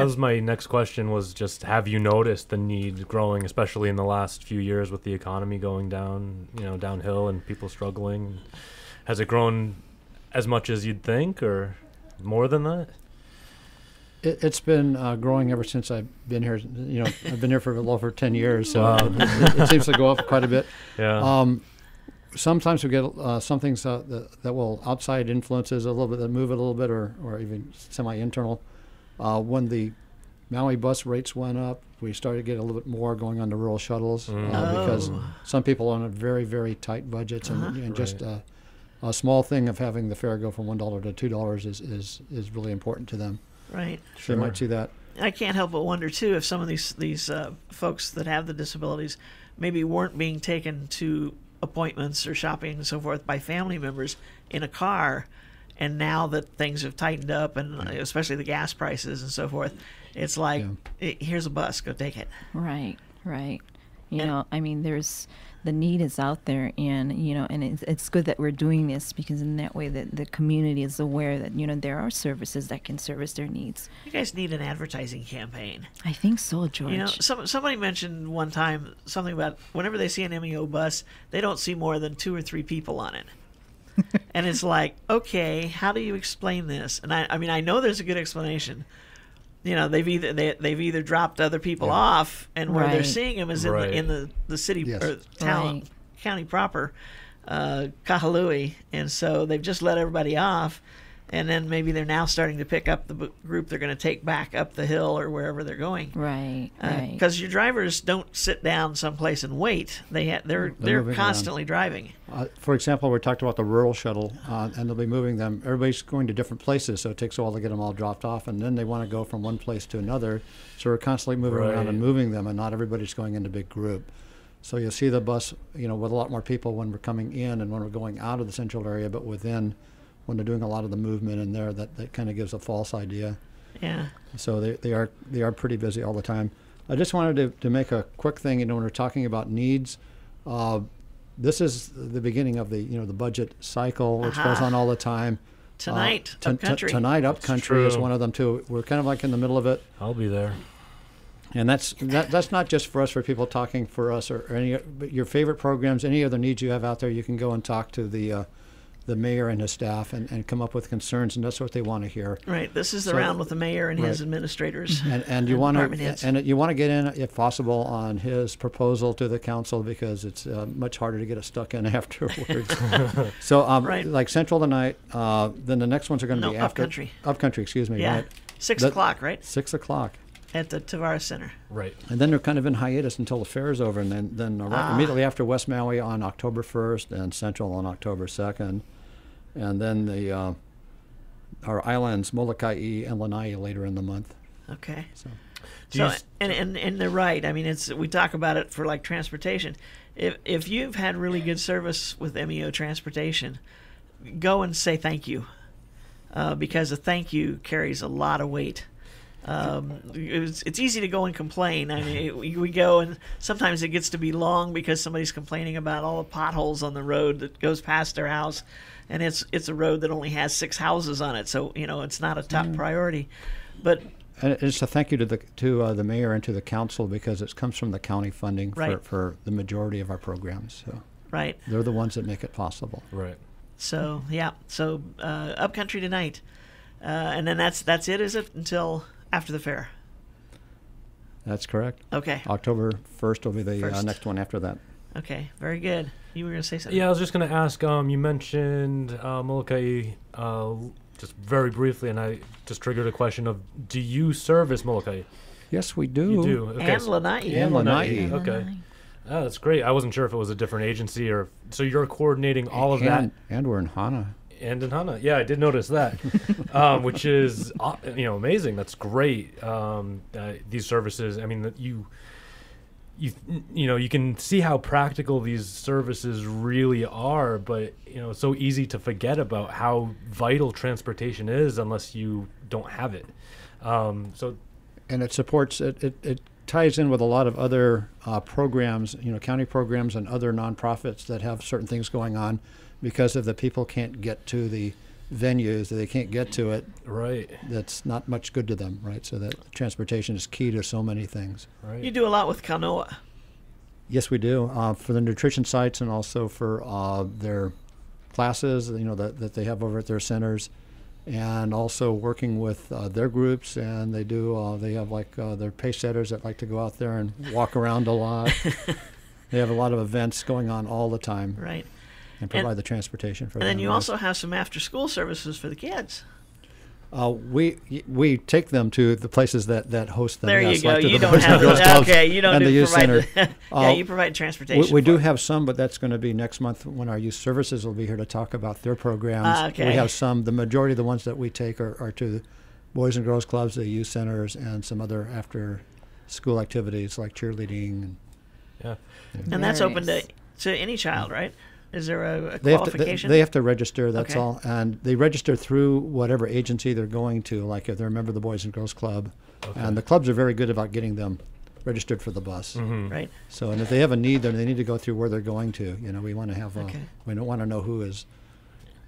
was my next question, was just, have you noticed the need growing, especially in the last few years with the economy going down, downhill and people struggling? Has it grown as much as you'd think, or more than that? It's been growing ever since I've been here. I've been here for a little over 10 years, so Wow. it seems to go up quite a bit. Yeah. Sometimes we get some things that will outside influences a little bit, that move it a little bit, or even semi-internal. When the Maui bus rates went up, we started to get a little bit more going on the rural shuttles because some people are on very, very tight budgets, and just a small thing of having the fare go from $1 to $2 is really important to them. Right. So you might see that. I can't help but wonder too if some of these folks that have the disabilities maybe weren't being taken to appointments or shopping and so forth by family members in a car, and now that things have tightened up, and especially the gas prices and so forth, it's like, here's a bus, go take it. Right. You know, I mean, the need is out there, and and it's good that we're doing this, because in that way that the community is aware that there are services that can service their needs. You guys need an advertising campaign. I think so, George. Somebody mentioned one time something about whenever they see an MEO bus, they don't see more than 2 or 3 people on it. And it's like, okay, how do you explain this? And I mean, I know there's a good explanation. They've either dropped other people off, and where they're seeing them is in the city or town, county proper, Kahului, and so they've just let everybody off, and then maybe they're now starting to pick up the group they're going to take back up the hill or wherever they're going. Right. Because your drivers don't sit down someplace and wait. They're constantly driving. For example, we talked about the rural shuttle, and they'll be moving them. Everybody's going to different places, so it takes a while to get them all dropped off, and then they want to go from one place to another. So we're constantly moving around and moving them, and not everybody's going in a big group. So you'll see the bus, with a lot more people when we're coming in and when we're going out of the central area, but within, when they're doing a lot of the movement in there, that kind of gives a false idea. Yeah. So they are pretty busy all the time. I just wanted to make a quick thing. When we're talking about needs, this is the beginning of the the budget cycle, which goes on all the time. Tonight, Upcountry. Tonight, Upcountry is one of them too. We're kind of like in the middle of it. I'll be there. And that's not just for us, for people talking for us or any, but your favorite programs, any other needs you have out there, you can go and talk to the mayor and his staff and come up with concerns, and that's what they want to hear. Right. This is the round with the mayor and his administrators. And you want to get in, if possible, on his proposal to the council, because it's much harder to get us stuck in afterwards. So like Central tonight, then the next ones are going to be after Upcountry, excuse me. Yeah. Right? 6 o'clock, right? 6 o'clock. At the Tavares Center. Right. And then they're kind of in hiatus until the fair is over, and then immediately after West Maui on October 1st and Central on October 2nd. And then our islands, Molokai and Lanai, later in the month. Okay. And they're right. I mean, we talk about it for like transportation. If you've had really good service with MEO transportation, go and say thank you, because a thank you carries a lot of weight. It's easy to go and complain. I mean, we go, and sometimes it gets to be long because somebody's complaining about all the potholes on the road that goes past their house, and it's a road that only has 6 houses on it, so it's not a top priority. But it's a thank you to the mayor and to the council, because it comes from the county funding for the majority of our programs. So they're the ones that make it possible. Right. So Upcountry tonight, and then that's it. Is it until after the fair? That's correct. Okay. October 1st will be the next one after that. Okay, very good. You were going to say something. Yeah, I was just going to ask, you mentioned Molokai just very briefly, and I just triggered a question of, do you service Molokai? Yes, we do. You do? Okay. And Lanai. And Lanai. Okay. Oh, that's great. I wasn't sure if it was a different agency, or so you're coordinating all of that. And we're in Hana. And in Hana, yeah, I did notice that, which is amazing. That's great. These services. I mean, you can see how practical these services really are, but it's so easy to forget about how vital transportation is unless you don't have it. And it supports it ties in with a lot of other programs, county programs and other nonprofits that have certain things going on, because if the people can't get to the venues, they can't get to it, right, that's not much good to them, right? So that transportation is key to so many things. Right. You do a lot with Kanoa. Yes, we do, for the nutrition sites, and also for their classes, that they have over at their centers, and also working with their groups. And they have like their pace setters that like to go out there and walk around a lot. They have a lot of events going on all the time. Right. And provide the transportation for them. And then you also have some after-school services for the kids. We take them to the places that host them. There you go. Like you don't have you don't provide you provide transportation. We do have some, but that's going to be next month when our youth services will be here to talk about their programs. Okay. We have some. The majority of the ones that we take are to Boys and Girls Clubs, the youth centers, and some other after-school activities like cheerleading. And Yeah. And that's open Various. to any child, right? Is there a they have to, qualification? they have to register, that's Okay. all. And they register through whatever agency they're going to, like if they're a member of the Boys and Girls Club. Okay. And the clubs are very good about getting them registered for the bus. Right. So, and if they have a need, then they need to go through where they're going to. You know, we want to have, Okay. we don't want to know who is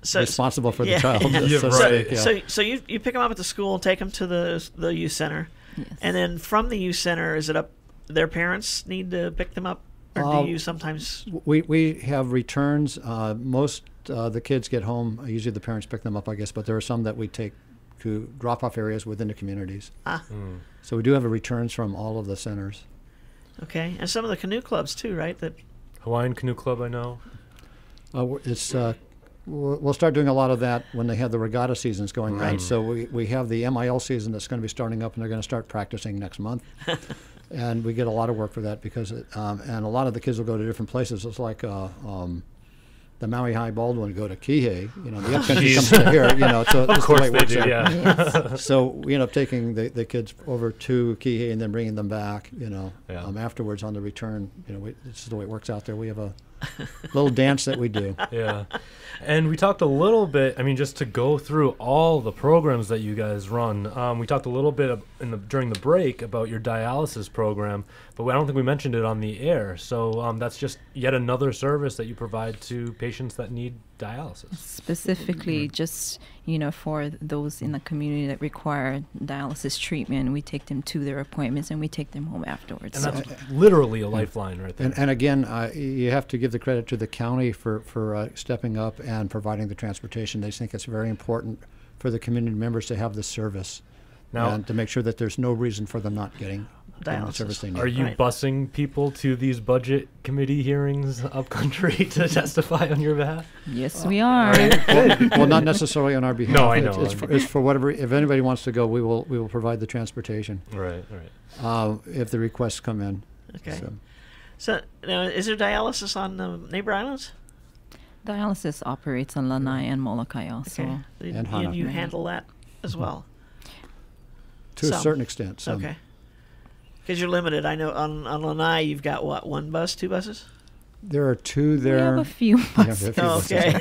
So responsible for yeah. the child. Yeah, So to right. speak, yeah. So you pick them up at the school, take them to the youth center, Yes. and then from the youth center, is it up? Their parents need to pick them up, or do you sometimes? We have returns. Most the kids get home. Usually the parents pick them up, I guess, but there are some that we take to drop-off areas within the communities. So we do have returns from all of the centers. Okay, and some of the canoe clubs too, right? That Hawaiian Canoe Club, I know. It's we'll start doing a lot of that when they have the regatta seasons going on. So we have the MIL season that's going to be starting up, and they're going to start practicing next month. And we get a lot of work for that because and a lot of the kids will go to different places. It's like the Maui High Baldwin go to Kihei, you know, the upcountry comes to here, you know, so Of it's course the way they it works do, out. yeah. So we end up taking the kids over to Kihei and then bringing them back, you know, Yeah. afterwards on the return. You know, it's the way it works out there. We have a little dance that we do. Yeah. And we talked a little bit, I mean, just to go through all the programs that you guys run, we talked a little bit during the break about your dialysis program, but I don't think we mentioned it on the air. So that's just yet another service that you provide to patients that need dialysis. Specifically, just for those in the community that require dialysis treatment, we take them to their appointments and we take them home afterwards. And that's literally a lifeline right there. And again, you have to give the credit to the county for stepping up and providing the transportation. They think it's very important for the community members to have this service Now- and to make sure that there's no reason for them not getting the Dialysis. service they need. Are you Right. busing people to these budget committee hearings up country to testify on your behalf? Yes, we are. Well, not necessarily on our behalf. No, I know. It's for whatever. If anybody wants to go, we will provide the transportation Right, right. if the requests come in. Okay. So, So now, is there dialysis on the neighbor islands? Dialysis operates on Lanai and Molokai also. Okay. And And Hana. you handle that as well. to a Some. certain extent. Some. Okay. Because you're limited. I know on Lanai you've got what, one bus, two buses? There are two We there. have a few Yeah, we have buses. a few Oh, buses. okay.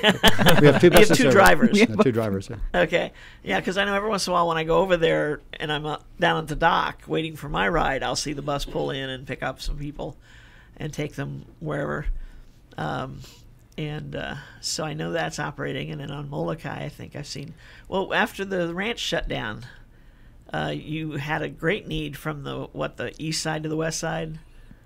We have two You have buses. two there. drivers. Yeah, two drivers. Yeah. Okay. Yeah, because I know every once in a while when I go over there and I'm down at the dock waiting for my ride, I'll see the bus pull in and pick up some people and take them wherever. So I know that's operating. And then on Molokai, I think I've seen. Well, after the ranch shut down, you had a great need from the east side to the west side?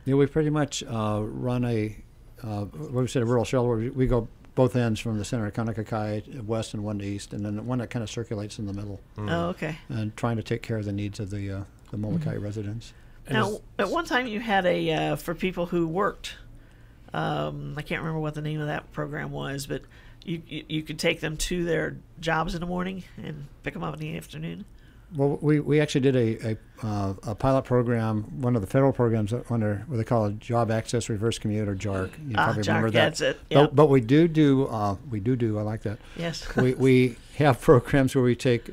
Yeah, we pretty much run a what we said a rural shuttle where we go both ends from the center of Kaunakakai west and one to east, and then one that kind of circulates in the middle, Oh, okay. and trying to take care of the needs of the Molokai residents. And Now, is- at one time you had a for people who worked. I can't remember what the name of that program was, but you could take them to their jobs in the morning and pick them up in the afternoon. Well, we actually did a pilot program, one of the federal programs under what they call a Job Access Reverse Commute or JARC. You probably JARC, remember yeah, that. that's it. Yeah. But we do. I like that. Yes. we have programs where we take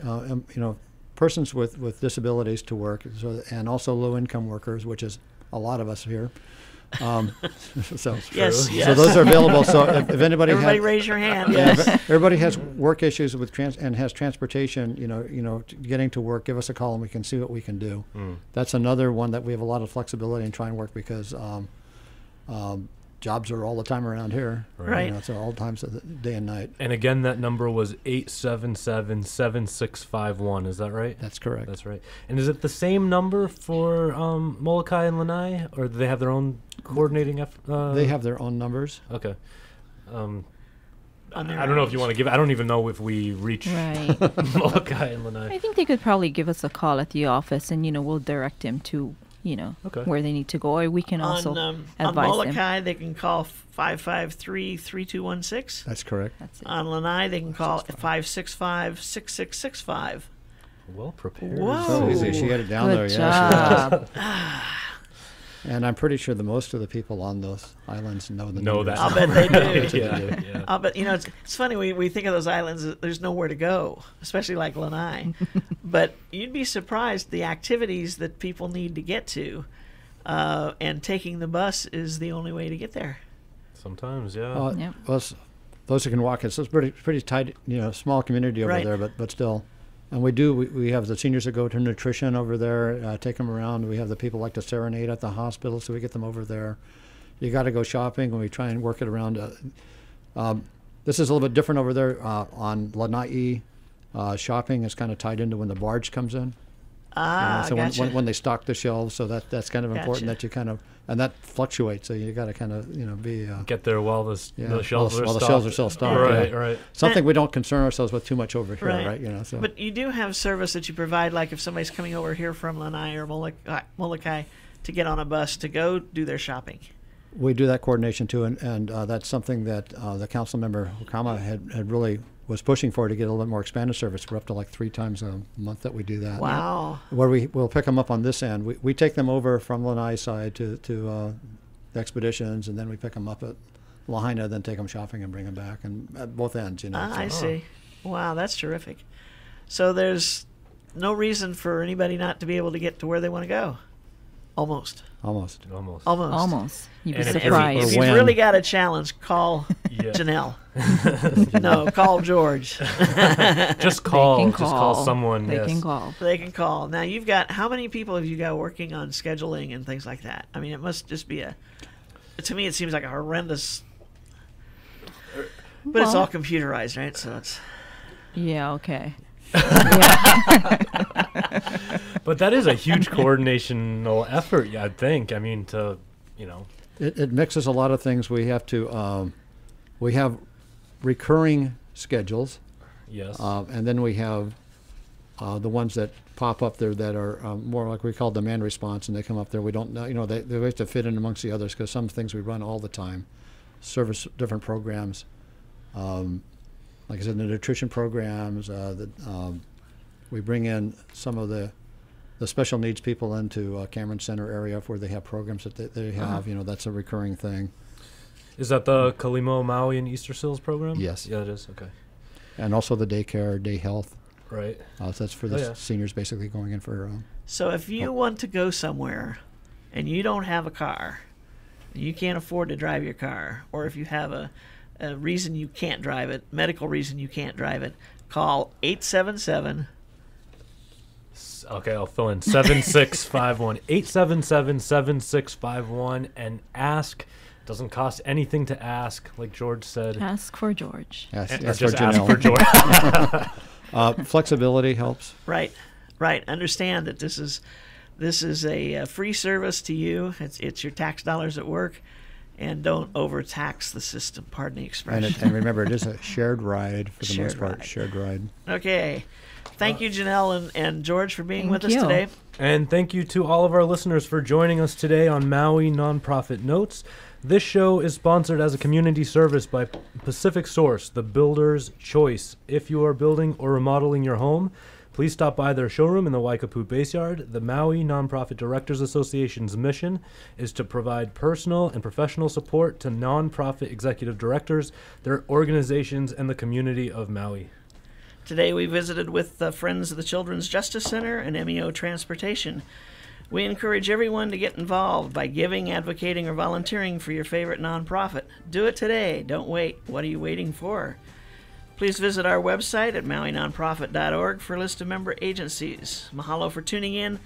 persons with disabilities to work, and also low income workers, which is a lot of us here. So Yes. so those are available. So if anybody Everybody has, raise your hand. yeah, Yes. if everybody has work issues with and has transportation, getting to work, give us a call and we can see what we can do. That's another one that we have a lot of flexibility in trying to work because jobs are all the time around here. Right. So all times of the day and night. And again, that number was 877-7651. Is that right? That's correct. That's right. And is it the same number for Molokai and Lanai, or do they have their own coordinating effort? They have their own numbers. Okay. On their I don't know if own. you want to give. I don't even know if we reach Right. Molokai and Lanai. I think they could probably give us a call at the office and, we'll direct them to, Okay. where they need to go. Or we can also on advise them. Molokai, they can call 553-3216. That's correct. That's it. On Lanai, they can call 565-6665. Well prepared. Whoa. So easy. She had it down Good there. Yeah. job. And I'm pretty sure that most of the people on those islands know the Know numbers. that. I'll bet they do. Yeah. But it's funny, we think of those islands, there's nowhere to go, especially like Lanai. But you'd be surprised the activities that people need to get to, and taking the bus is the only way to get there. Sometimes, yeah. Yep. Well, those who can walk, it's a pretty tight, small community over Right. there, but still. And we have the seniors that go to nutrition over there, take them around. We have the people like to serenade at the hospital, so we get them over there. You got to go shopping, and we try and work it around. This is a little bit different over there on Lanai. Shopping is kind of tied into when the barge comes in. So Gotcha. when they stock the shelves, so that's kind of important Gotcha. that you kind of, and that fluctuates. So you got to kind of be Get there while the shelves are while stocked. the shelves are still stocked. Right, yeah. right. Something we don't concern ourselves with too much over here, right? So. But you do have service that you provide, like if somebody's coming over here from Lanai or Molokai to get on a bus to go do their shopping. We do that coordination too, and that's something that the council member Hukama had really was pushing for, to get a little bit more expanded service. We're up to like 3 times a month that we do that. Wow. Where we'll pick them up on this end. We take them over from Lanai side to the expeditions, and then we pick them up at Lahaina, then take them shopping and bring them back, and at both ends, I see. Wow, that's terrific. So there's no reason for anybody not to be able to get to where they want to go. Almost. Almost. You'd be And if If surprised. you've when- really got a challenge, call Yeah. Janelle. No, call George. Just call. They can Just call someone. They yes. can call. They can call. Now, how many people have you got working on scheduling and things like that? I mean, it must just be to me, it seems like a horrendous, but it's Well- all computerized, right? So it's, Yeah. Okay. But that is a huge coordinational effort, I think. I mean, It mixes a lot of things. We have to we have recurring schedules, yes. and then we have the ones that pop up there that are more like we call demand response, and they come up there. We don't know, they have to fit in amongst the others, because some things we run all the time, service different programs. Like I said, the nutrition programs, we bring in some of the special needs people into Cameron Center area where they have programs that they have. That's a recurring thing. Is that the Kalimo, Maui, and Easter Seals program? Yes. Yeah, it is. Okay. And also the daycare, day health. Right. So that's for the yeah. seniors basically going in for. so if you want to go somewhere and you don't have a car, you can't afford to drive your car, or if you have a reason you can't drive it, medical reason you can't drive it, call 877. Okay, I'll fill in 7651 877-7651 and ask. Doesn't cost anything to ask, like George said. Ask for George. Yes, And yes, just for ask Janelle. for George. Flexibility helps. Right. Understand that this is a free service to you. It's your tax dollars at work, and don't overtax the system. Pardon the expression. And remember, it is a shared ride for the Shared most part. ride. Shared ride. Okay. Thank you, Janelle and George, for being Thank with us you. today. And thank you to all of our listeners for joining us today on Maui Nonprofit Notes. This show is sponsored as a community service by Pacific Source, the builder's choice. If you are building or remodeling your home, please stop by their showroom in the Waikapu Baseyard. The Maui Nonprofit Directors Association's mission is to provide personal and professional support to nonprofit executive directors, their organizations, and the community of Maui. Today we visited with the Friends of the Children's Justice Center and MEO Transportation. We encourage everyone to get involved by giving, advocating, or volunteering for your favorite nonprofit. Do it today. Don't wait. What are you waiting for? Please visit our website at mauinonprofit.org for a list of member agencies. Mahalo for tuning in.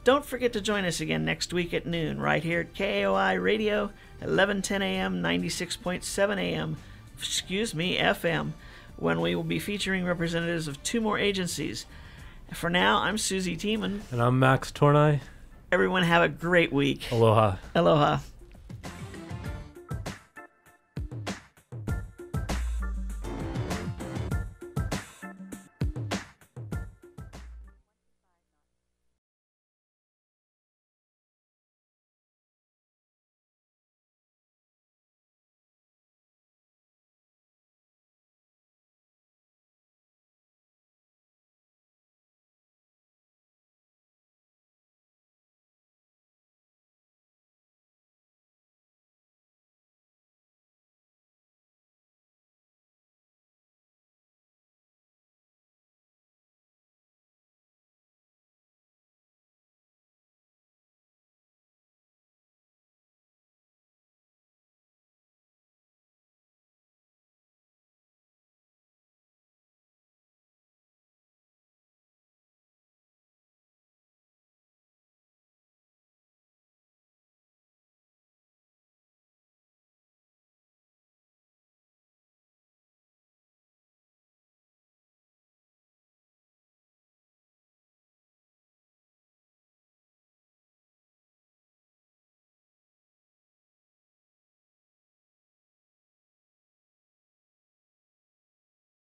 Don't forget to join us again next week at noon right here at KAOI Radio, 1110 a.m., 96.7 a.m., FM, when we will be featuring representatives of 2 more agencies. For now, I'm Susie Tiemann. And I'm Max Tornai. Everyone have a great week. Aloha. Aloha.